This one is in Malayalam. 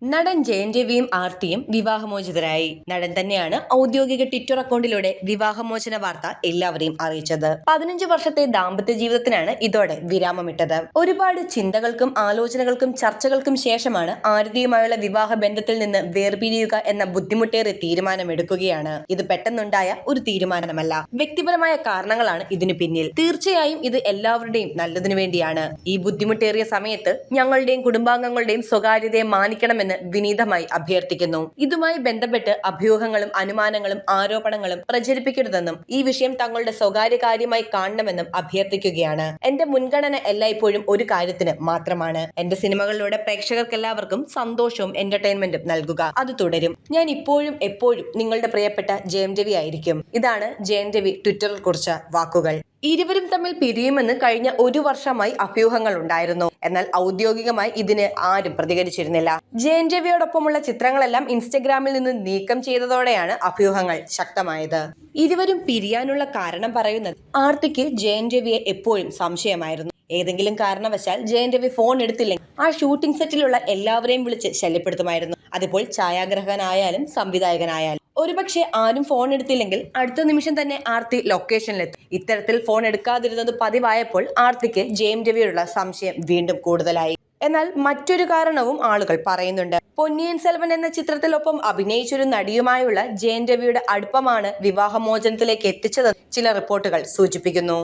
നടൻ ജയൻ രവിയും ആർത്തിയും വിവാഹമോചിതരായി. നടൻ തന്നെയാണ് ഔദ്യോഗിക ട്വിറ്റർ അക്കൗണ്ടിലൂടെ വിവാഹമോചന വാർത്ത എല്ലാവരെയും അറിയിച്ചത്. 15 വർഷത്തെ ദാമ്പത്യ ജീവിതത്തിനാണ് ഇതോടെ വിരാമമിട്ടത്. ഒരുപാട് ചിന്തകൾക്കും ആലോചനകൾക്കും ചർച്ചകൾക്കും ശേഷമാണ് ആരതിയുമായുള്ള വിവാഹ ബന്ധത്തിൽ നിന്ന് വേർപിരിയുക എന്ന ബുദ്ധിമുട്ടേറിയ തീരുമാനമെടുക്കുകയാണ്. ഇത് പെട്ടെന്നുണ്ടായ ഒരു തീരുമാനമല്ല, വ്യക്തിപരമായ കാരണങ്ങളാണ് ഇതിനു പിന്നിൽ. തീർച്ചയായും ഇത് എല്ലാവരുടെയും നല്ലതിനു വേണ്ടിയാണ്. ഈ ബുദ്ധിമുട്ടേറിയ സമയത്ത് ഞങ്ങളുടെയും കുടുംബാംഗങ്ങളുടെയും സ്വകാര്യതയെ മാനിക്കണമെന്ന് വിനീതമായി അഭ്യർത്ഥിക്കുന്നു. ഇതുമായി ബന്ധപ്പെട്ട് അഭ്യൂഹങ്ങളും അനുമാനങ്ങളും ആരോപണങ്ങളും പ്രചരിപ്പിക്കരുതെന്നും ഈ വിഷയം തങ്ങളുടെ സ്വകാര്യ കാര്യമായി കാണണമെന്നും അഭ്യർത്ഥിക്കുകയാണ്. എന്റെ മുൻഗണന എല്ലായ്പ്പോഴും ഒരു കാര്യത്തിന് മാത്രമാണ്. എന്റെ സിനിമകളിലൂടെ പ്രേക്ഷകർക്കെല്ലാവർക്കും സന്തോഷവും എന്റർടൈൻമെന്റും നൽകുക. അത് തുടരും. ഞാൻ ഇപ്പോഴും എപ്പോഴും നിങ്ങളുടെ പ്രിയപ്പെട്ട ജയൻ രവി ആയിരിക്കും. ഇതാണ് ജയൻ രവി ട്വിറ്ററിൽ കുറിച്ച വാക്കുകൾ. ഇരുവരും തമ്മിൽ പിരിയുമെന്ന് കഴിഞ്ഞ ഒരു വർഷമായി അഭ്യൂഹങ്ങൾ ഉണ്ടായിരുന്നു. എന്നാൽ ഔദ്യോഗികമായി ഇതിന് ആരും പ്രതികരിച്ചിരുന്നില്ല. ജയൻ രവിയോടൊപ്പമുള്ള ചിത്രങ്ങളെല്ലാം ഇൻസ്റ്റഗ്രാമിൽ നിന്ന് നീക്കം ചെയ്തതോടെയാണ് അഭ്യൂഹങ്ങൾ ശക്തമായത്. ഇരുവരും പിരിയാനുള്ള കാരണം പറയുന്നത് ആർത്തിക്ക് ജയൻ രവിയെ എപ്പോഴും സംശയമായിരുന്നു. ഏതെങ്കിലും കാരണവശാൽ ജയൻ രവി ഫോൺ എടുത്തില്ലെങ്കിൽ ആ ഷൂട്ടിംഗ് സെറ്റിലുള്ള എല്ലാവരെയും വിളിച്ച് ശല്യപ്പെടുത്തുമായിരുന്നു. അതിപ്പോൾ ഛായാഗ്രഹകനായാലും സംവിധായകനായാലും. ഒരുപക്ഷെ ആരും ഫോൺ എടുത്തില്ലെങ്കിൽ അടുത്ത നിമിഷം തന്നെ ആർത്തി ലൊക്കേഷനിലെത്തും. ഇത്തരത്തിൽ ഫോൺ എടുക്കാതിരുന്നത് പതിവായപ്പോൾ ആർത്തിക്ക് ജയൻ രവിയോടുള്ള സംശയം വീണ്ടും കൂടുതലായി. എന്നാൽ മറ്റൊരു കാരണവും ആളുകൾ പറയുന്നുണ്ട്. പൊന്നിയിൻ സെൽവൻ എന്ന ചിത്രത്തിലൊപ്പം അഭിനയിച്ചൊരു നടിയുമായുള്ള ജയൻ രവിയുടെ അടുപ്പമാണ് വിവാഹമോചനത്തിലേക്ക് എത്തിച്ചതെന്ന് ചില റിപ്പോർട്ടുകൾ സൂചിപ്പിക്കുന്നു.